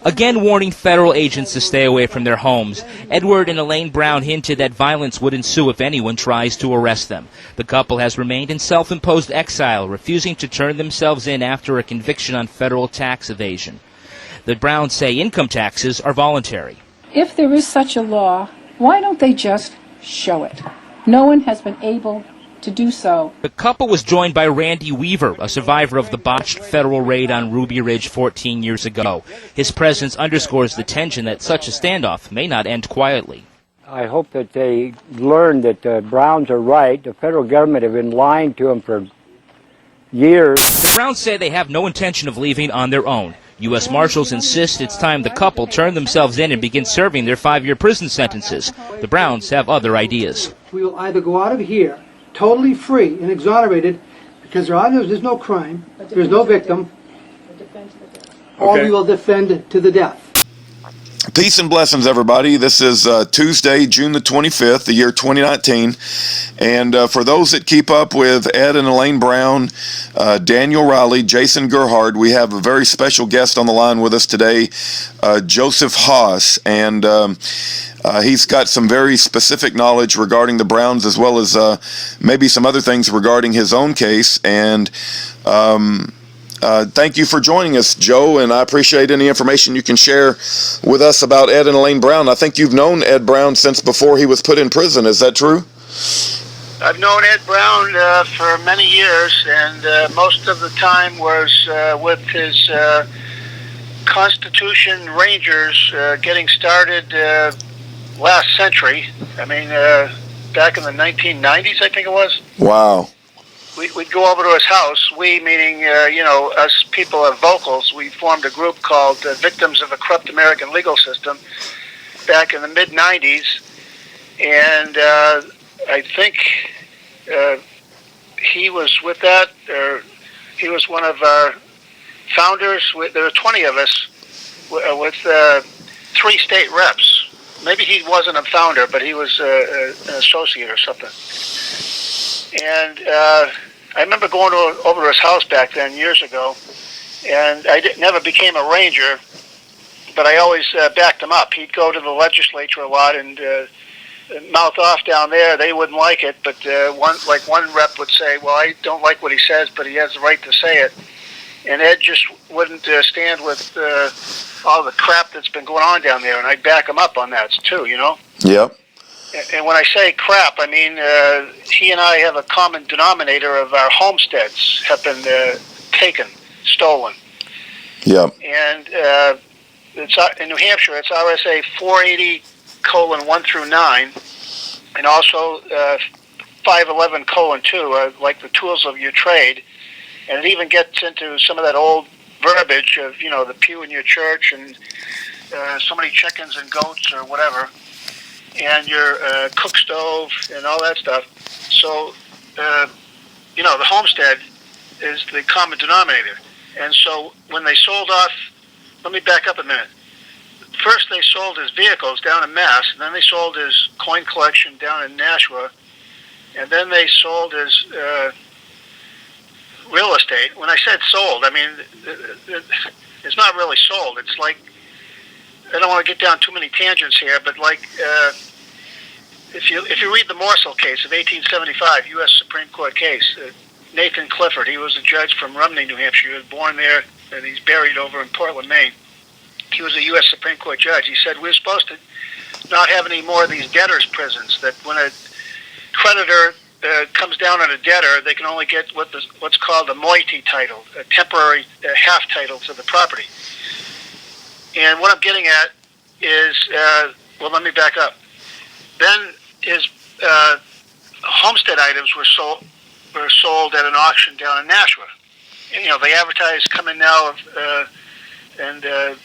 Again warning federal agents to stay away from their homes, Edward and Elaine Brown hinted that violence would ensue if anyone tries to arrest them. The couple has remained in self-imposed exile, refusing to turn themselves in after a conviction on federal tax evasion. The Browns say income taxes are voluntary. If there is such a law, why don't they just show it? No one has been able to do so. The couple was joined by Randy Weaver, a survivor of the botched federal raid on Ruby Ridge 14 years ago. His presence underscores the tension that such a standoff may not end quietly. I hope that they learn that the Browns are right. The federal government have been lying to them for years. The Browns say they have no intention of leaving on their own. U.S. Marshals insist it's time the couple turn themselves in and begin serving their 5-year prison sentences. The Browns have other ideas. We will either go out of here totally free and exonerated because there's no crime, there's no victim, or we will defend to the death. Peace and blessings, everybody. This is Tuesday, June the 25th, the year 2019. And for those that keep up with Ed and Elaine Brown, Daniel Riley, Jason Gerhard, we have a very special guest on the line with us today, Joseph Haas. And he's got some very specific knowledge regarding the Browns as well as maybe some other things regarding his own case. And thank you for joining us, Joe, and I appreciate any information you can share with us about Ed and Elaine Brown. I think you've known Ed Brown since before he was put in prison. Is that true? I've known Ed Brown for many years, and most of the time was with his Constitution Rangers getting started last century. I mean, back in the 1990s, I think it was. Wow. We'd go over to his house, we meaning, us people of vocals. We formed a group called Victims of a Corrupt American Legal System back in the mid-90s. And I think he was with that, or he was one of our founders. There were 20 of us with 3 state reps. Maybe he wasn't a founder, but he was an associate or something. And I remember going over to his house back then, years ago, and I never became a ranger, but I always backed him up. He'd go to the legislature a lot and mouth off down there. They wouldn't like it, but one rep would say, well, I don't like what he says, but he has the right to say it. And Ed just wouldn't stand with all the crap that's been going on down there, and I'd back him up on that, too, you know? Yep. And when I say crap, I mean he and I have a common denominator of our homesteads have been taken, stolen. Yep. And it's in New Hampshire, it's RSA 480:1 through 9, and also 511:2, like the tools of your trade. And it even gets into some of that old verbiage of, the pew in your church and so many chickens and goats or whatever, and your cook stove and all that stuff. So, the homestead is the common denominator. And so when they sold off, let me back up a minute. First they sold his vehicles down in Mass, and then they sold his coin collection down in Nashua, and then they sold his real estate. When I said sold, I mean, it's not really sold. It's like, I don't want to get down too many tangents here, but like, if you read the Morsel case of 1875, U.S. Supreme Court case, Nathan Clifford, he was a judge from Rumney, New Hampshire. He was born there, and he's buried over in Portland, Maine. He was a U.S. Supreme Court judge. He said, we're supposed to not have any more of these debtors' prisons, that when a creditor comes down on a debtor, they can only get what's called a moiety title, a temporary half title to the property. And what I'm getting at is, well, let me back up. Then his homestead items were sold at an auction down in Nashua. And, they advertised, come in now and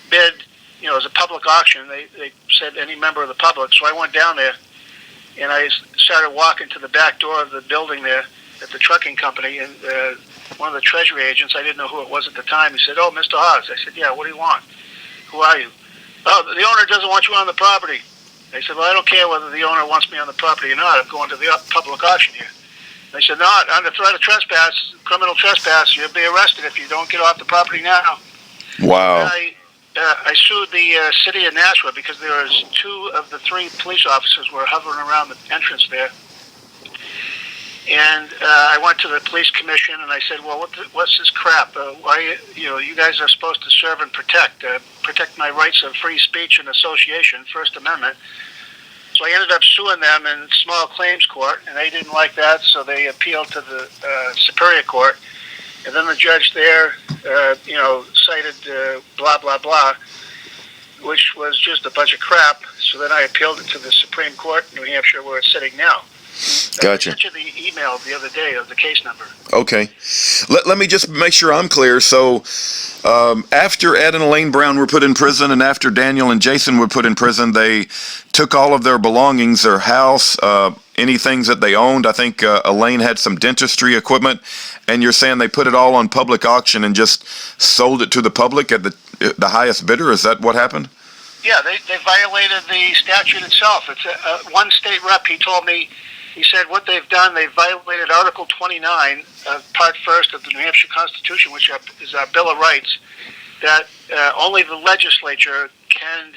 bid, as a public auction. They said any member of the public. So I went down there, and I started walking to the back door of the building there at the trucking company, and one of the treasury agents, I didn't know who it was at the time, he said, oh, Mr. Haas. I said, yeah, what do you want? Who are you? Oh, the owner doesn't want you on the property. I said, well, I don't care whether the owner wants me on the property or not. I'm going to the public auction here. They said, no, under threat of trespass, criminal trespass, you'll be arrested if you don't get off the property now. Wow. And I sued the city of Nashua because there was 2 of the 3 police officers were hovering around the entrance there. And I went to the police commission and I said, well, what's this crap? Why, you guys are supposed to serve and protect my rights of free speech and association, First Amendment. So I ended up suing them in small claims court, and they didn't like that, so they appealed to the Superior Court. And then the judge there, cited blah, blah, blah, which was just a bunch of crap. So then I appealed it to the Supreme Court in New Hampshire, where it's sitting now. Gotcha. I sent you the email the other day of the case number. Okay. Let me just make sure I'm clear. So after Ed and Elaine Brown were put in prison and after Daniel and Jason were put in prison, they took all of their belongings, their house, any things that they owned. I think Elaine had some dentistry equipment, and you're saying they put it all on public auction and just sold it to the public at the highest bidder? Is that what happened? Yeah, they violated the statute itself. It's one state rep, he told me, he said what they've done, they violated Article 29 of Part 1st of the New Hampshire Constitution, which is our Bill of Rights, that only the legislature can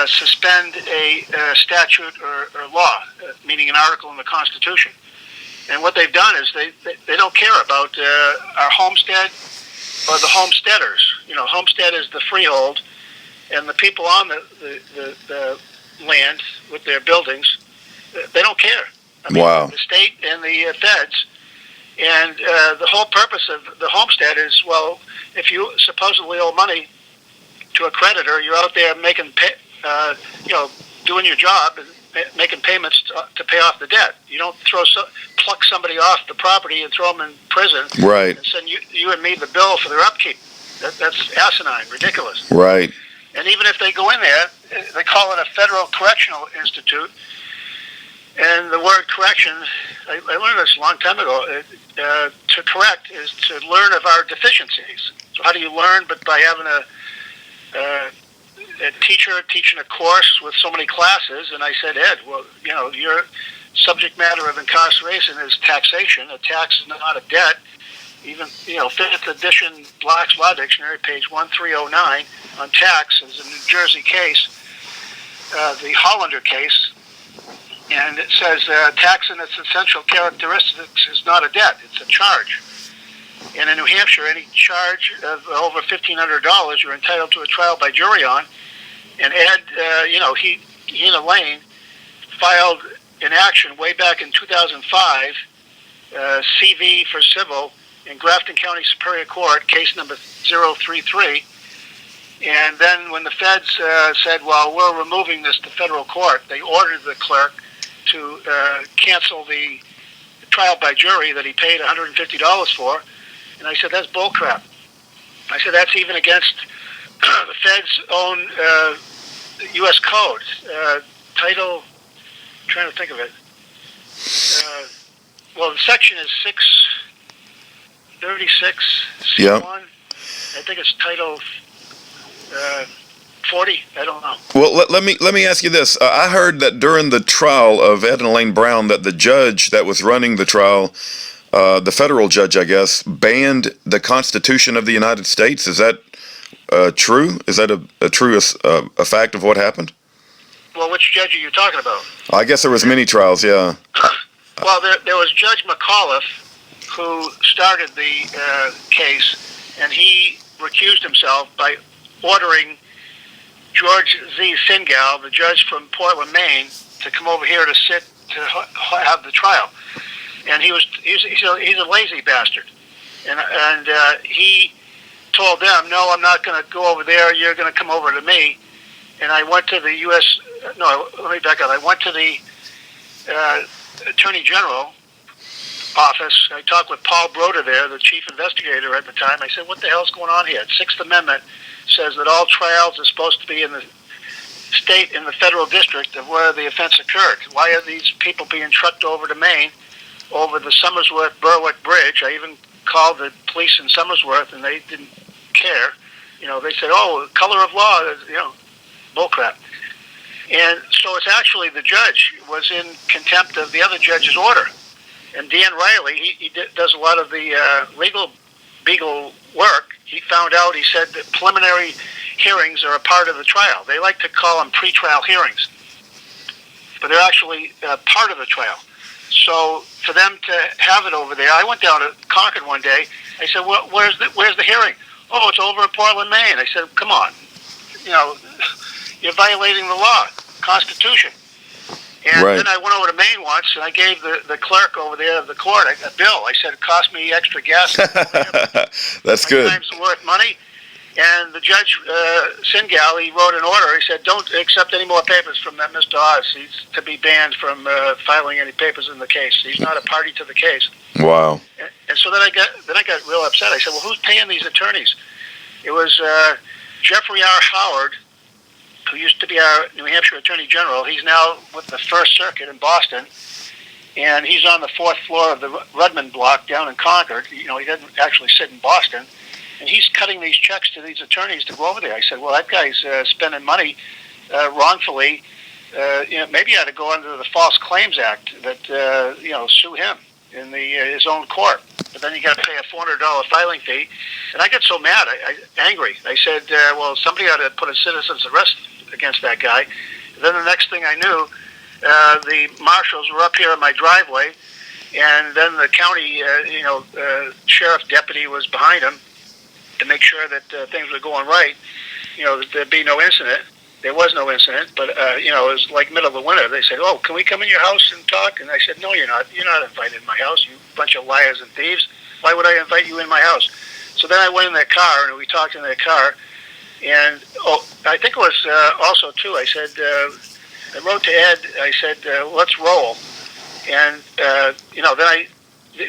suspend a statute or law, meaning an article in the Constitution. And what they've done is they don't care about our homestead or the homesteaders. Homestead is the freehold, and the people on the land with their buildings, they don't care. I mean, wow. The state and the feds. And the whole purpose of the homestead is, well, if you supposedly owe money to a creditor, you're out there making, doing your job and making payments to pay off the debt. You don't pluck somebody off the property and throw them in prison. Right. And send you and me the bill for their upkeep. That's asinine, ridiculous. Right. And even if they go in there, they call it a federal correctional institute. And the word correction, I learned this a long time ago, to correct is to learn of our deficiencies. So how do you learn? But by having a teacher teaching a course with so many classes. And I said, Ed, well, your subject matter of incarceration is taxation. A tax is not a debt. Even, 5th edition Black's Law Dictionary, page 1309, on tax is a New Jersey case, the Hollander case. And it says tax in its essential characteristics is not a debt, it's a charge. And in New Hampshire, any charge of over $1,500 you're entitled to a trial by jury on. And Ed, he and Elaine filed an action way back in 2005, CV for civil, in Grafton County Superior Court, case number 033. And then when the feds said, well, we're removing this to federal court, they ordered the clerk to cancel the trial by jury that he paid $150 for. And I said, that's bullcrap. I said, that's even against the feds' own U.S. code. Title, I'm trying to think of it. The section is 636 C1. Yep. I think it's title 40. I don't know. Well, let me ask you this. I heard that during the trial of Ed and Elaine Brown, that the judge that was running the trial, the federal judge, I guess, banned the Constitution of the United States. Is that true? Is that a true fact of what happened? Well, which judge are you talking about? I guess there was many trials, yeah. Well, there was Judge McAuliffe, who started the case, and he recused himself by ordering George Z. Singal, the judge from Portland, Maine, to come over here to sit to have the trial. And he's a lazy bastard, and he told them, no, I'm not going to go over there. You're going to come over to me. And I went to the let me back up. I went to the Attorney General office. I talked with Paul Broder there, the chief investigator at the time. I said, what the hell's going on here? The Sixth Amendment says that all trials are supposed to be in the state, in the federal district of where the offense occurred. Why are these people being trucked over to Maine, over the Somersworth-Berwick Bridge? I even called the police in Somersworth, and they didn't care. They said, oh, color of law, bullcrap. And so it's actually the judge was in contempt of the other judge's order. And Dan Riley, he does a lot of the legal work, he found out, he said that preliminary hearings are a part of the trial. They like to call them pretrial hearings, but they're actually part of the trial. So for them to have it over there, I went down to Concord one day. I said, well, where's the hearing? Oh, it's over in Portland, Maine. I said, come on, you're violating the law, Constitution. And Right. then I went over to Maine once, and I gave the clerk over there of the court a bill. I said, it cost me extra gas. That's My good. time's worth money. And the judge, Singal, he wrote an order. He said, don't accept any more papers from that Mr. Haas. He's to be banned from filing any papers in the case. He's not a party to the case. Wow. And so then I got real upset. I said, well, who's paying these attorneys? It was Jeffrey R. Howard, who used to be our New Hampshire Attorney General. He's now with the First Circuit in Boston, and he's on the 4th floor of the Rudman block down in Concord. He doesn't actually sit in Boston, and he's cutting these checks to these attorneys to go over there. I said, well, that guy's spending money wrongfully. Maybe I ought to go under the False Claims Act that sue him in his own court. But then you got to pay a $400 filing fee, and I got so mad, angry. I said, well, somebody ought to put a citizen's arrest against that guy. And then the next thing I knew, the marshals were up here in my driveway, and then the county, sheriff deputy was behind him to make sure that things were going right. That there'd be no incident. There was no incident, but it was like middle of the winter. They said, "Oh, can we come in your house and talk?" And I said, "No, you're not. You're not invited in my house. You bunch of liars and thieves. Why would I invite you in my house?" So then I went in their car and we talked in their car. And I think it was also too. I said, I wrote to Ed. I said, "Let's roll." And then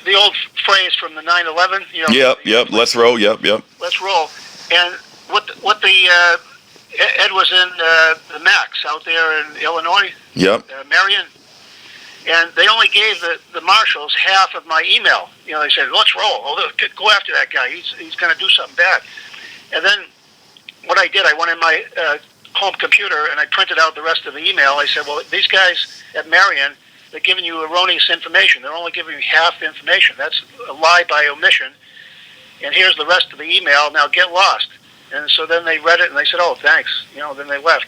the old phrase from the 9/11. Yep. Let's roll. Yep. Let's roll. And what the Ed was in the Max out there in Illinois. Yep. Marion. And they only gave the marshals half of my email. They said, let's roll. Oh, go after that guy. He's going to do something bad. And then what I did, I went in my home computer and I printed out the rest of the email. I said, well, these guys at Marion, they're giving you erroneous information. They're only giving you half the information. That's a lie by omission. And here's the rest of the email. Now get lost. And so then they read it and they said, oh, thanks. Then they left.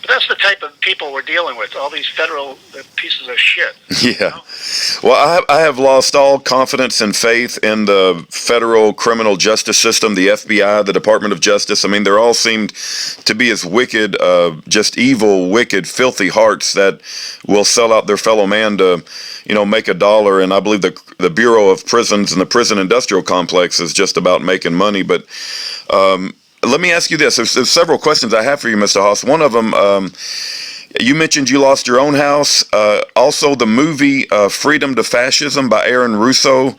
But that's the type of people we're dealing with, all these federal pieces of shit. Yeah. Well, I have lost all confidence and faith in the federal criminal justice system, the FBI, the Department of Justice. I mean, they all seemed to be as wicked, just evil, wicked, filthy hearts that will sell out their fellow man to, make $1. And I believe the Bureau of Prisons and the prison industrial complex is just about making money. But let me ask you this. There's several questions I have for you, Mr. Haas. One of them, you mentioned you lost your own house. Also, the movie Freedom to Fascism by Aaron Russo.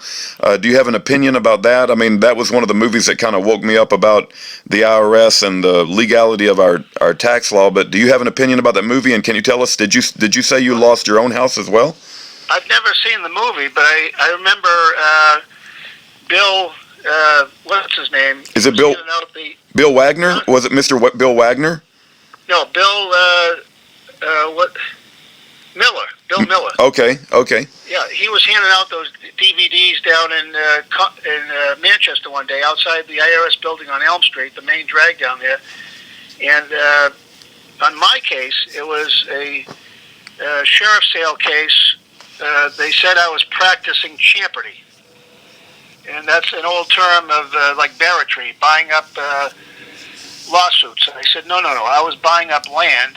Do you have an opinion about that? I mean, that was one of the movies that kind of woke me up about the IRS and the legality of our tax law. But do you have an opinion about that movie? And can you tell us, did you say you lost your own house as well? I've never seen the movie, but I remember Bill, what's his name? Is it Bill Wagner? Was it Mr. Bill Wagner? No, Bill, Miller. Bill Miller. Okay. Yeah, he was handing out those DVDs down in Manchester one day outside the IRS building on Elm Street, the main drag down there. And on my case, it was a sheriff's sale case. They said I was practicing champerty. And that's an old term of like barratry, buying up lawsuits. And I said, no, I was buying up land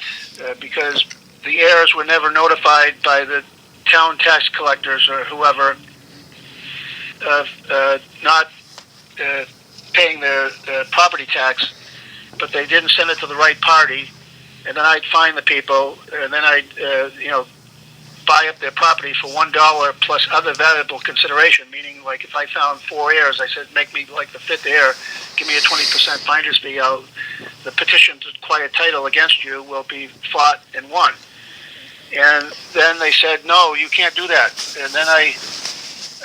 because the heirs were never notified by the town tax collectors or whoever of not paying their property tax, but they didn't send it to the right party. And then I'd find the people, and then I'd, buy up their property for $1 plus other valuable consideration, meaning like if I found 4 heirs, I said, make me like the 5th heir, give me a 20% finder's fee. The petition to acquire title against you will be fought and won. And then they said, no, you can't do that. And then I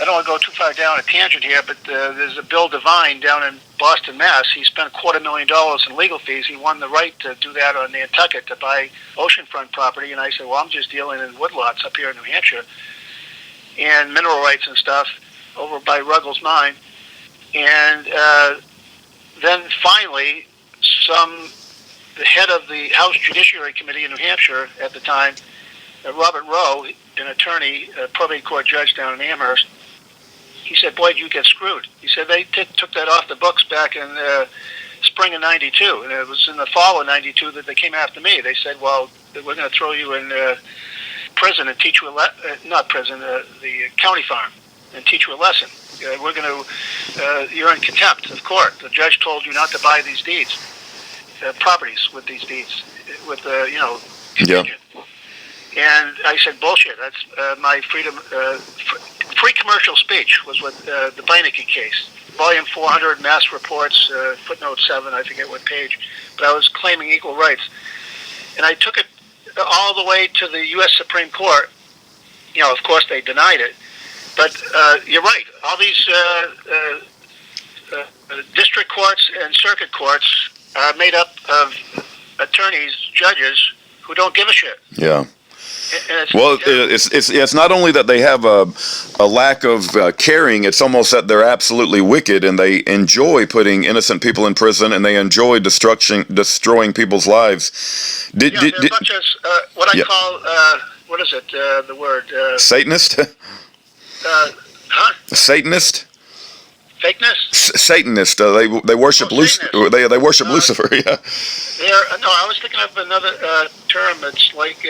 don't want to go too far down a tangent here, but there's a Bill Devine down in Boston, Mass. He spent $250,000 in legal fees. He won the right to do that on Nantucket, to buy oceanfront property. And I said, well, I'm just dealing in woodlots up here in New Hampshire and mineral rights and stuff over by Ruggles Mine. And then finally, the head of the House Judiciary Committee in New Hampshire at the time, Robert Rowe, an attorney, a probate court judge down in Amherst, he said, "Boy, you get screwed." He said they took that off the books back in spring of '92, and it was in the fall of '92 that they came after me. They said, "Well, we're going to throw you in prison and teach you not prison, the county farm, and teach you a lesson. We're going to you're in contempt of court. The judge told you not to buy these deeds, properties with these deeds, with contingent." And I said, "Bullshit. That's my freedom." Free commercial speech was what the Beinecke case, volume 400, Mass Reports, footnote 7, I forget what page, but I was claiming equal rights. And I took it all the way to the U.S. Supreme Court. Of course they denied it. But you're right, all these district courts and circuit courts are made up of attorneys, judges, who don't give a shit. Yeah. Well, it's not only that they have a lack of caring, it's almost that they're absolutely wicked, and they enjoy putting innocent people in prison, and they enjoy destroying people's lives. They're such as what I call, what is it, the word? Satanist? Satanist? Fakeness? Satanist. They worship Lucifer. They worship Lucifer. Yeah. No, I was thinking of another term. It's like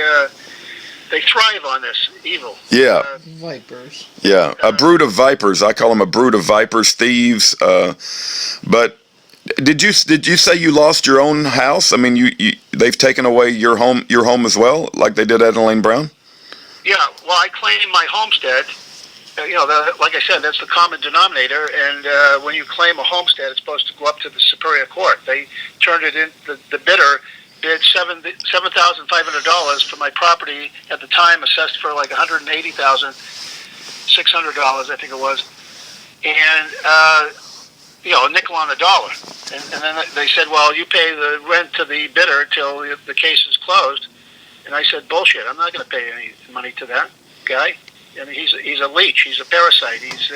they thrive on this evil. Yeah. Vipers. Yeah, a brood of vipers. I call them a brood of vipers, thieves. But did you say you lost your own house? I mean, they've taken away your home as well, like they did at Elaine Brown? Yeah. Well, I claimed my homestead. Like I said, that's the common denominator. And when you claim a homestead, it's supposed to go up to the Superior Court. They turned it in. The bidder bid $7,500 for my property at the time, assessed for like $180,600, I think it was, and a nickel on the dollar. And then they said, "Well, you pay the rent to the bidder till the case is closed." And I said, "Bullshit! I'm not going to pay any money to that guy. I mean, he's a leech. He's a parasite. He's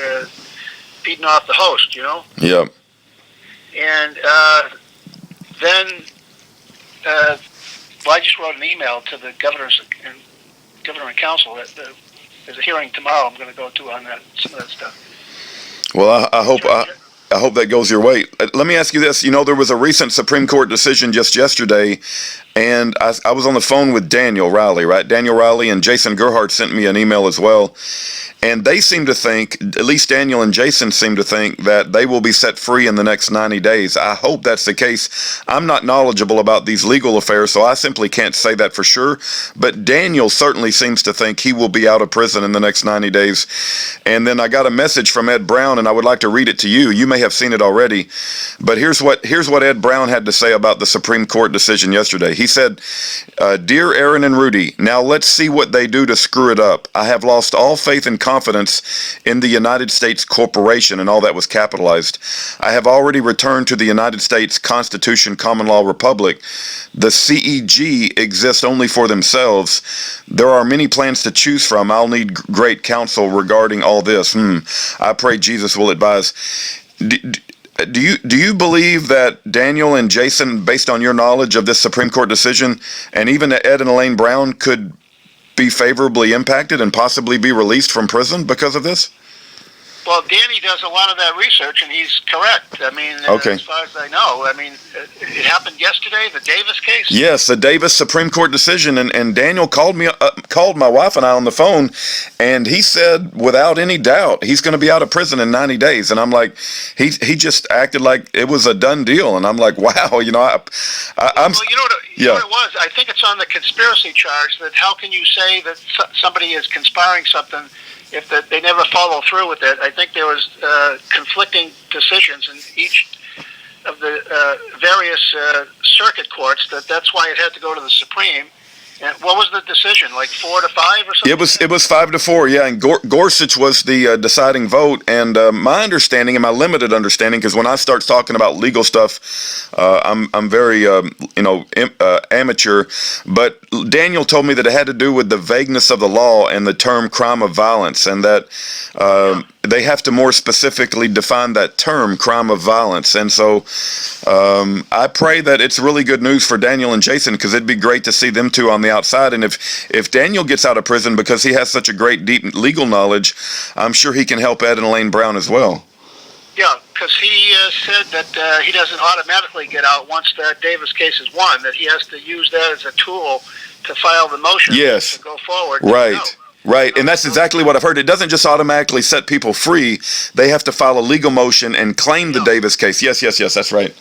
feeding off the host, Yeah. And then. I just wrote an email to the governor and council that there's a hearing tomorrow I'm going to go to on some of that stuff. Well, I hope that goes your way. Let me ask you this. There was a recent Supreme Court decision just yesterday, and I was on the phone with Daniel Riley, right? Daniel Riley and Jason Gerhard sent me an email as well. And they seem to think, at least Daniel and Jason seem to think, that they will be set free in the next 90 days. I hope that's the case. I'm not knowledgeable about these legal affairs, so I simply can't say that for sure. But Daniel certainly seems to think he will be out of prison in the next 90 days. And then I got a message from Ed Brown, and I would like to read it to you. You may have seen it already. But here's what Ed Brown had to say about the Supreme Court decision yesterday. He said, "Dear Aaron and Rudy, now let's see what they do to screw it up. I have lost all faith and confidence in the United States Corporation," and all that was capitalized. "I have already returned to the United States Constitution, Common Law Republic. The CEG exists only for themselves. There are many plans to choose from. I'll need great counsel regarding all this. I pray Jesus will advise." Do you believe that Daniel and Jason, based on your knowledge of this Supreme Court decision, and even Ed and Elaine Brown, could be favorably impacted and possibly be released from prison because of this? Well, Danny does a lot of that research, and he's correct. I mean, okay. As far as I know, it happened yesterday, the Davis case? Yes, the Davis Supreme Court decision, and Daniel called my wife and I on the phone, and he said, without any doubt, he's going to be out of prison in 90 days. And I'm like, he just acted like it was a done deal, and I'm like, wow, I'm... Well, you know what it was? I think it's on the conspiracy charge, that how can you say that somebody is conspiring something if they never follow through with it. I think there was conflicting decisions in each of the various circuit courts. That's why it had to go to the Supreme. And what was the decision? Like 4-5 or something? It was 5-4, yeah. And Gorsuch was the deciding vote. And my understanding, and my limited understanding, because when I start talking about legal stuff, I'm very amateur. But Daniel told me that it had to do with the vagueness of the law and the term crime of violence, and that they have to more specifically define that term, crime of violence. And so I pray that it's really good news for Daniel and Jason, because it'd be great to see them two on the outside. And if Daniel gets out of prison because he has such a great, deep legal knowledge, I'm sure he can help Ed and Elaine Brown as well. Yeah, because he said that he doesn't automatically get out once the Davis case is won, that he has to use that as a tool to file the motion to go forward. Right. Right, and that's exactly what I've heard. It doesn't just automatically set people free. They have to file a legal motion and claim the Davis case. Yes, that's right.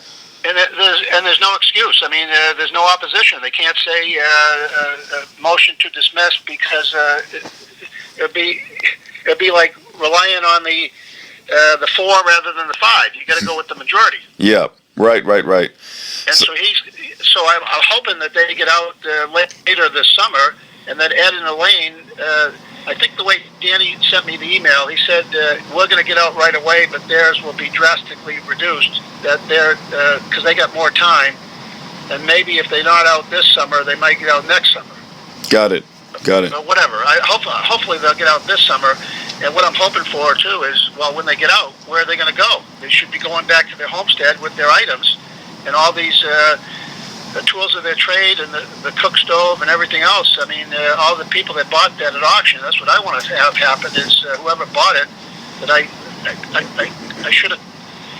And there's no excuse. I mean, there's no opposition. They can't say a motion to dismiss, because it'd be like relying on the 4 rather than the 5. You got to go with the majority. Yeah, right. And so I'm hoping that they get out later this summer, and that Ed and Elaine, I think the way Danny sent me the email, he said we're going to get out right away, but theirs will be drastically reduced. That because they got more time, and maybe if they're not out this summer, they might get out next summer. Got it. But whatever. Hopefully they'll get out this summer. And what I'm hoping for too is, well, when they get out, where are they going to go? They should be going back to their homestead with their items and all these the tools of their trade and the cook stove and everything else. I mean, all the people that bought that at auction, that's what I want to have happen, is whoever bought it, that I should have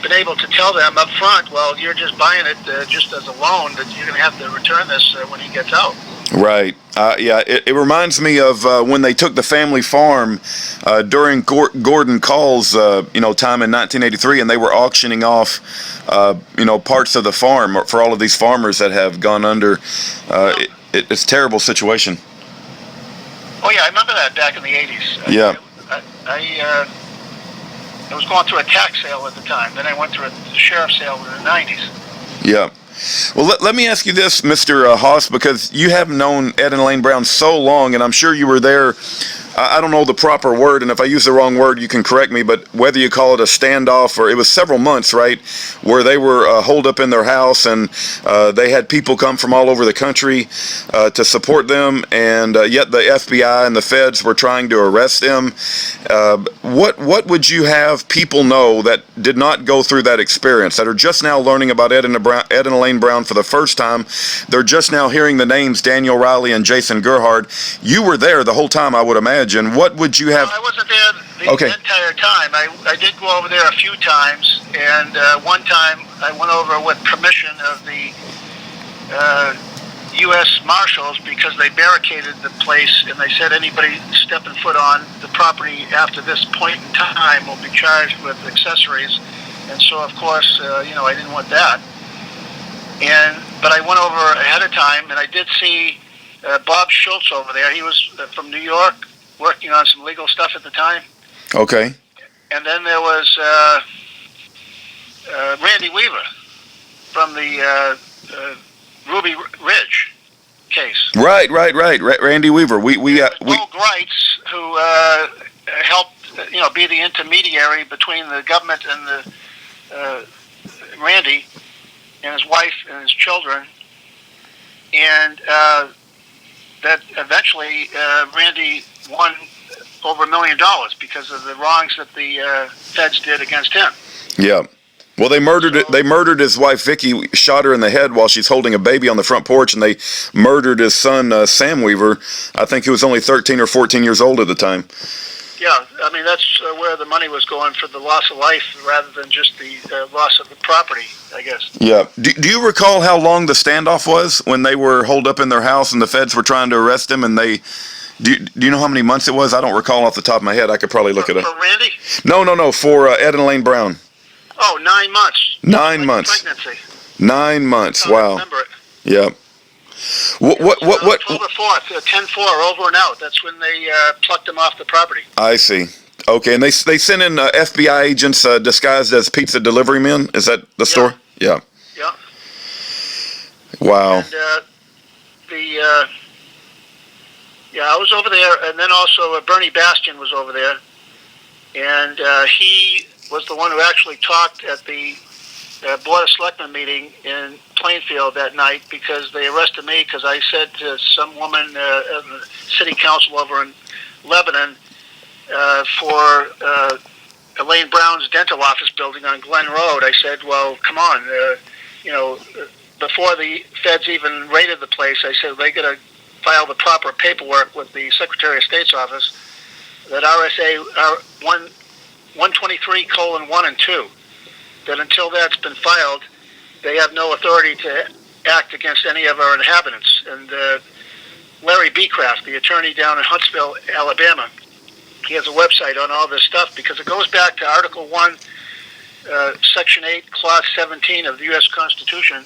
been able to tell them up front, well, you're just buying it just as a loan, that you're going to have to return this when he gets out. Right. It reminds me of when they took the family farm during Gordon Call's time in 1983, and they were auctioning off parts of the farm for all of these farmers that have gone under. It's a terrible situation. Oh yeah, I remember that back in the 80s. Yeah. I was going through a tax sale at the time. Then I went through a sheriff's sale in the 90s. Yeah. Well, let me ask you this, Mr. Haas, because you have known Ed and Elaine Brown so long, and I'm sure you were there. I don't know the proper word, and if I use the wrong word, you can correct me, but whether you call it a standoff, or it was several months, right, where they were holed up in their house, and they had people come from all over the country to support them, and yet the FBI and the feds were trying to arrest them. What would you have people know that did not go through that experience, that are just now learning about Ed and Elaine Brown for the first time? They're just now hearing the names Daniel Riley and Jason Gerhard. You were there the whole time, I would imagine. What would you have? I wasn't there the entire time. I did go over there a few times, and one time I went over with permission of the U.S. Marshals, because they barricaded the place, and they said anybody stepping foot on the property after this point in time will be charged with accessories. And so, of course, I didn't want that. But I went over ahead of time, and I did see Bob Schultz over there. He was from New York, working on some legal stuff at the time. Okay. And then there was Randy Weaver from the Ruby Ridge case. Right. Randy Weaver. We Bo Greitz, who helped be the intermediary between the government and the Randy and his wife and his children, and that eventually Randy won over $1 million because of the wrongs that the feds did against him. Yeah. Well, they murdered his wife Vicky, shot her in the head while she's holding a baby on the front porch, and they murdered his son Sam Weaver. I think he was only 13 or 14 years old at the time. Yeah, I mean, that's where the money was going, for the loss of life rather than just the loss of the property, I guess. Yeah. Do you recall how long the standoff was when they were holed up in their house and the feds were trying to arrest him? And do you know how many months it was? I don't recall off the top of my head. I could probably look it up. For Randy? No, for Ed and Elaine Brown. Oh, 9 months. 9 months. Pregnancy. 9 months. I wow. remember it. Yeah. What? October 4th, 10-4, over and out. That's when they plucked him off the property. I see. Okay, and they sent in FBI agents disguised as pizza delivery men. Is that the store? Yeah. Yeah. Wow. And I was over there, and then also Bernie Bastian was over there, and he was the one who actually talked at the Board of Selectmen meeting in Plainfield that night, because they arrested me because I said to some woman in the city council over in Lebanon for Elaine Brown's dental office building on Glen Road. I said, well, come on, before the feds even raided the place, I said they got to file the proper paperwork with the Secretary of State's office that RSA 123:1 and 2, that until that's been filed, they have no authority to act against any of our inhabitants. And Larry Beecraft, the attorney down in Huntsville, Alabama, he has a website on all this stuff because it goes back to Article 1, Section 8, Clause 17 of the U.S. Constitution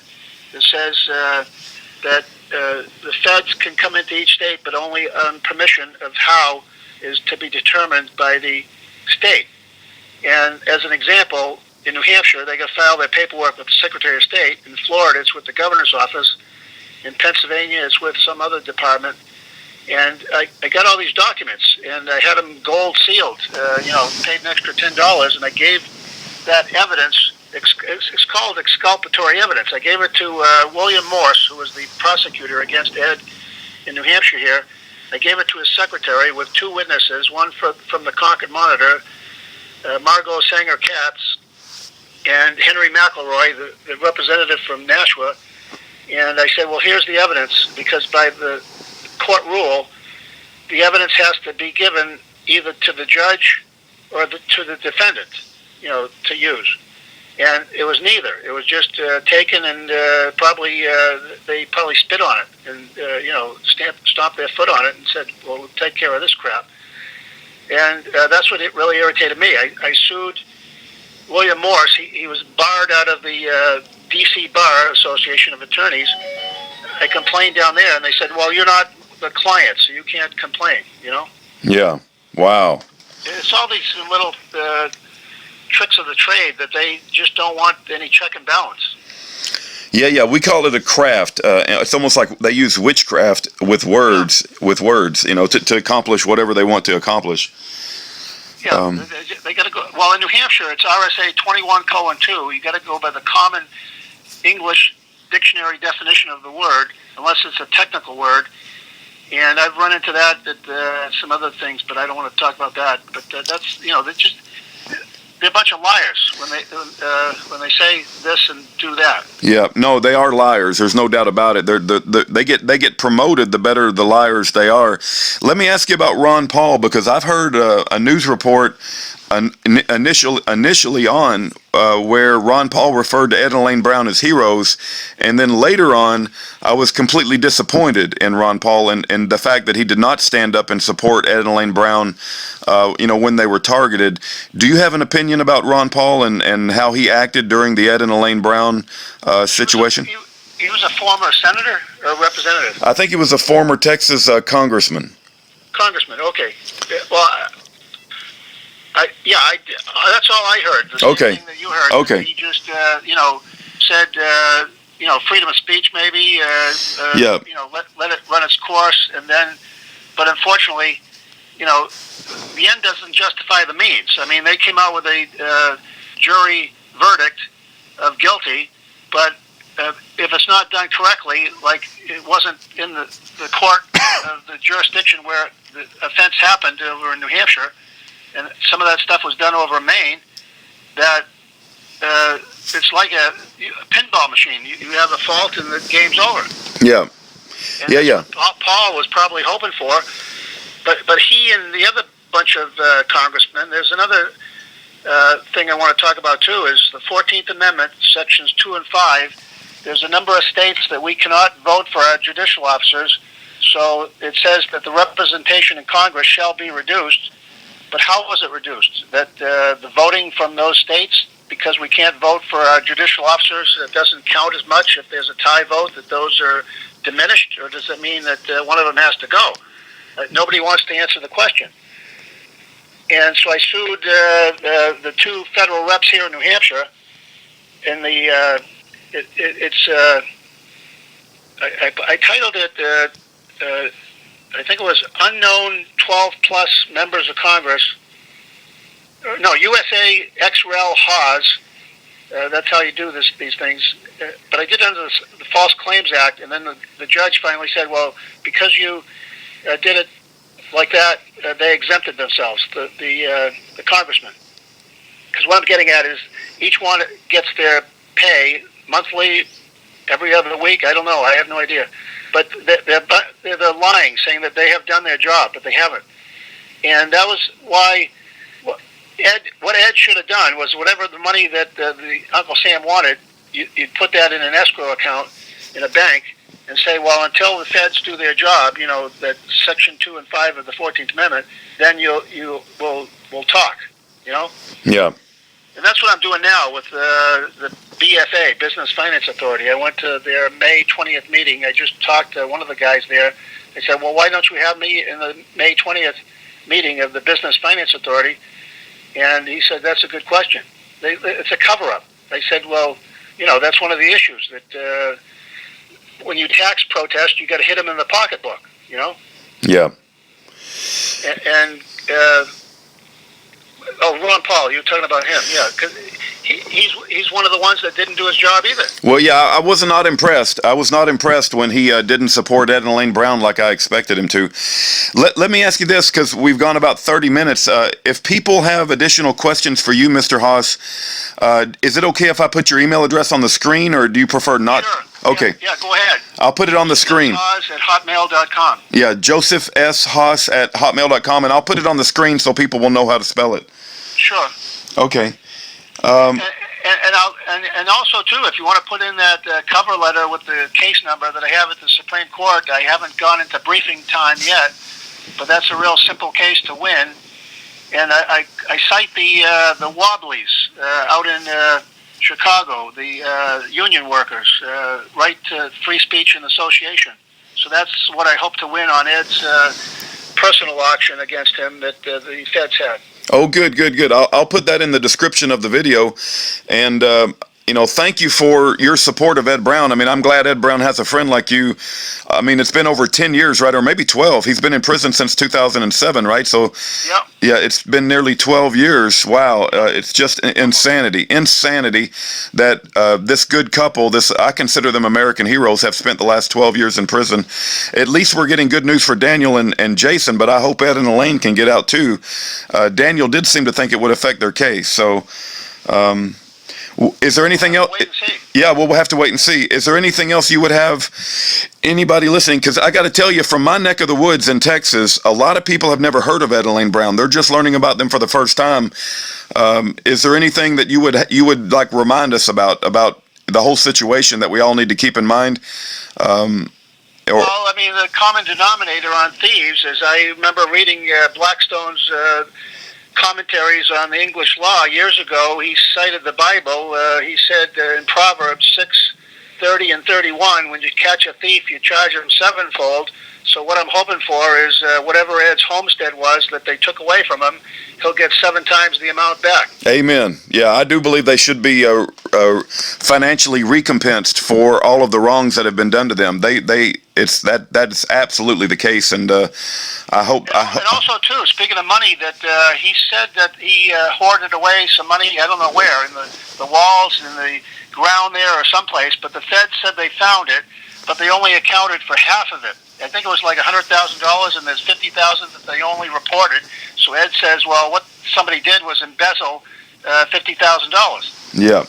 that says that the feds can come into each state, but only on permission of how is to be determined by the state. And as an example, in New Hampshire, they got to file their paperwork with the Secretary of State. In Florida, it's with the governor's office. In Pennsylvania, it's with some other department. And I got all these documents, and I had them gold sealed, paid an extra $10, and I gave that evidence. It's called exculpatory evidence. I gave it to William Morse, who was the prosecutor against Ed in New Hampshire here. I gave it to his secretary with two witnesses, one from the Concord Monitor, Margot Sanger-Katz, and Henry McElroy, the representative from Nashua. And I said, well, here's the evidence, because by the court rule, the evidence has to be given either to the judge or to the defendant, to use. And it was neither. It was just taken, and they probably spit on it and stomped their foot on it and said, well, we'll take care of this crap. And that's what it really irritated me. I sued William Morse. He was barred out of the D.C. Bar Association of Attorneys. I complained down there, and they said, well, you're not the client, so you can't complain, Yeah. Wow. It's all these little tricks of the trade that they just don't want any check and balance. Yeah, we call it a craft. It's almost like they use witchcraft with words, to accomplish whatever they want to accomplish. Yeah, they got to go. Well, in New Hampshire, it's RSA 21:2. You got to go by the common English dictionary definition of the word, unless it's a technical word. And I've run into that at some other things, but I don't want to talk about that. But that's they're a bunch of liars when they say this and do that. Yeah, no, they are liars. There's no doubt about it. They get promoted the better the liars they are. Let me ask you about Ron Paul, because I've heard a news report initially on where Ron Paul referred to Ed and Elaine Brown as heroes, and then later on I was completely disappointed in Ron Paul and the fact that he did not stand up and support Ed and Elaine Brown when they were targeted. Do you have an opinion about Ron Paul and how he acted during the Ed and Elaine Brown situation? He was a former senator or representative? I think he was a former Texas congressman. Congressman, okay. Well, that's all I heard. The same thing that you heard. Okay. He just, said, freedom of speech maybe. Let it run its course, and then, but unfortunately, the end doesn't justify the means. I mean, they came out with a jury verdict of guilty, but if it's not done correctly, like it wasn't in the court of the jurisdiction where the offense happened over in New Hampshire, and some of that stuff was done over in Maine, that it's like a pinball machine. You have a fault and the game's over. Yeah. And that's what Paul was probably hoping for. But he and the other bunch of congressmen, there's another thing I want to talk about too, is the 14th Amendment, sections 2 and 5. There's a number of states that we cannot vote for our judicial officers, so it says that the representation in Congress shall be reduced. But how was it reduced? That the voting from those states, because we can't vote for our judicial officers, it doesn't count as much if there's a tie vote, that those are diminished? Or does it mean that one of them has to go? Nobody wants to answer the question. And so I sued the two federal reps here in New Hampshire, and I titled it, I think it was Unknown 12-Plus Members of Congress. No, USA ex-rel Haas. That's how you do these things. But I did it under the False Claims Act, and then the judge finally said, well, because you did it like that, they exempted themselves, the congressman. because what I'm getting at is each one gets their pay monthly, every other week. I don't know. I have no idea. But they're lying, saying that they have done their job, but they haven't. And that was why what Ed should have done was whatever the money that the Uncle Sam wanted, you'd put that in an escrow account in a bank and say, well, until the feds do their job, you know, that Section 2 and 5 of the 14th Amendment, then we'll talk, you know? Yeah. And that's what I'm doing now with the BFA, Business Finance Authority. I went to their May 20th meeting. I just talked to one of the guys there. They said, well, why don't you have me in the May 20th meeting of the Business Finance Authority? And he said, that's a good question. It's a cover-up. I said, well, you know, that's one of the issues, that when you tax protest, you got to hit them in the pocketbook, you know? Yeah. And Ron Paul, you were talking about him, yeah, because he's one of the ones that didn't do his job either. Well, yeah, I was not impressed. I was not impressed when he didn't support Ed and Elaine Brown like I expected him to. Let me ask you this, because we've gone about 30 minutes. If people have additional questions for you, Mr. Haas, is it okay if I put your email address on the screen, or do you prefer not? Sure. Okay. Yeah, go ahead. I'll put it on the screen. josephshaas@hotmail.com. Yeah, josephshaas@hotmail.com, and I'll put it on the screen so people will know how to spell it. Sure. Okay. And also too, if you want to put in that cover letter with the case number that I have at the Supreme Court, I haven't gone into briefing time yet, but that's a real simple case to win. And I cite the Wobblies out in Chicago, the union workers, right to free speech and association. So that's what I hope to win on Ed's personal auction against him that the feds had. Oh, good. I'll put that in the description of the video, and thank you for your support of Ed Brown. I mean, I'm glad Ed Brown has a friend like you. I mean, it's been over 10 years, right, or maybe 12. He's been in prison since 2007, right? So, yep. Yeah, it's been nearly 12 years. Wow, it's just insanity that this good couple, I consider them American heroes, have spent the last 12 years in prison. At least we're getting good news for Daniel and Jason, but I hope Ed and Elaine can get out too. Daniel did seem to think it would affect their case, so... is there anything else? Wait and see. Yeah, well, we'll have to wait and see. Is there anything else you would have anybody listening? Because I got to tell you, from my neck of the woods in Texas, a lot of people have never heard of Ed and Elaine Brown. They're just learning about them for the first time. Is there anything that you would like remind us about the whole situation that we all need to keep in mind? Well, I mean, the common denominator on thieves is I remember reading Blackstone's commentaries on the English law years ago. He cited the Bible. He said in Proverbs 6:30 and 31, when you catch a thief, you charge him sevenfold. So what I'm hoping for is whatever Ed's homestead was that they took away from him, he'll get 7 times the amount back. Amen. Yeah, I do believe they should be financially recompensed for all of the wrongs that have been done to them. That is absolutely the case, and I hope. And also too, speaking of money, that he said that he hoarded away some money. I don't know where, in the walls, in the ground there, or someplace. But the feds said they found it, but they only accounted for half of it. I think it was like $100,000, and there's $50,000 that they only reported. So Ed says, well, what somebody did was embezzle $50,000. Yeah.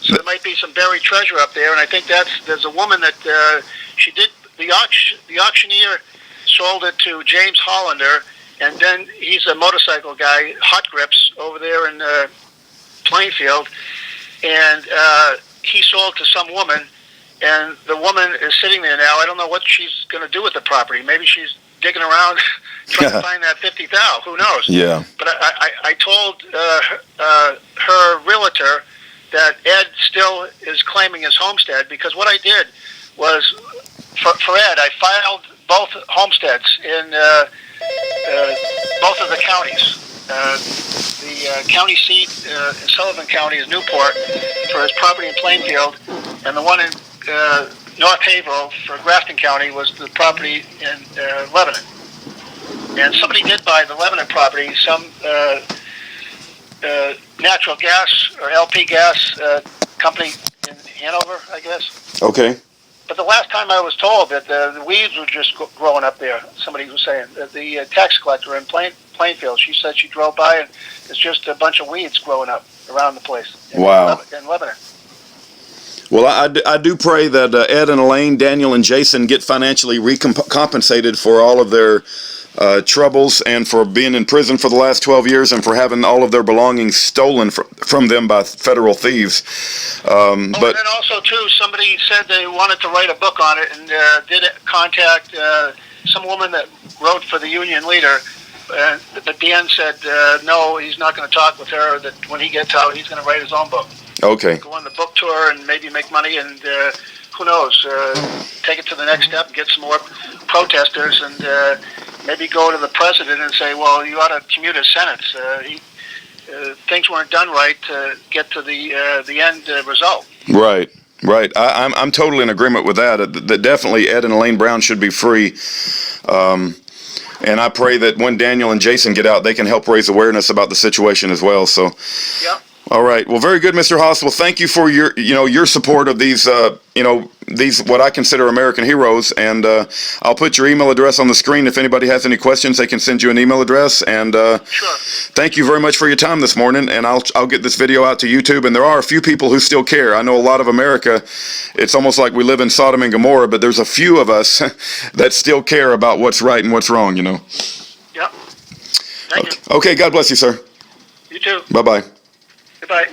So there might be some buried treasure up there, and I think there's a woman that she did the auctioneer sold it to James Hollander, and then he's a motorcycle guy, Hot Grips, over there in Plainfield, and he sold to some woman. And the woman is sitting there now. I don't know what she's going to do with the property. Maybe she's digging around trying to find that $50,000. Who knows? Yeah. But I told her realtor that Ed still is claiming his homestead, because what I did was, for Ed, I filed both homesteads in both of the counties. The county seat in Sullivan County is Newport for his property in Plainfield, and the one in North Haverhill for Grafton County was the property in Lebanon. And somebody did buy the Lebanon property, some natural gas or LP gas company in Hanover, I guess. Okay. But the last time I was told that the weeds were just growing up there, somebody was saying, that the tax collector in Plainfield. She said she drove by and there's just a bunch of weeds growing up around the place. Wow. In Lebanon. Well, I do pray that Ed and Elaine, Daniel and Jason get financially compensated for all of their troubles and for being in prison for the last 12 years and for having all of their belongings stolen from them by federal thieves. But and then also, too, somebody said they wanted to write a book on it and did contact some woman that wrote for the union leader. But Dan said, no, he's not going to talk with her, that when he gets out, he's going to write his own book. Okay. Go on the book tour and maybe make money and who knows, take it to the next step and get some more protesters and maybe go to the president and say, well, you ought to commute his sentence. Things weren't done right to get to the end result. Right. Right. I'm totally in agreement with that. That definitely Ed and Elaine Brown should be free. And I pray that when Daniel and Jason get out, they can help raise awareness about the situation as well. So. Yeah. All right. Well, very good, Mr. Haas. Well, thank you for your support of these, these what I consider American heroes. And I'll put your email address on the screen. If anybody has any questions, they can send you an email address. And sure. Thank you very much for your time this morning. And I'll get this video out to YouTube. And there are a few people who still care. I know a lot of America. It's almost like we live in Sodom and Gomorrah, but there's a few of us that still care about what's right and what's wrong. Yep. Thank you. Okay. God bless you, sir. You too. Bye-bye. Goodbye.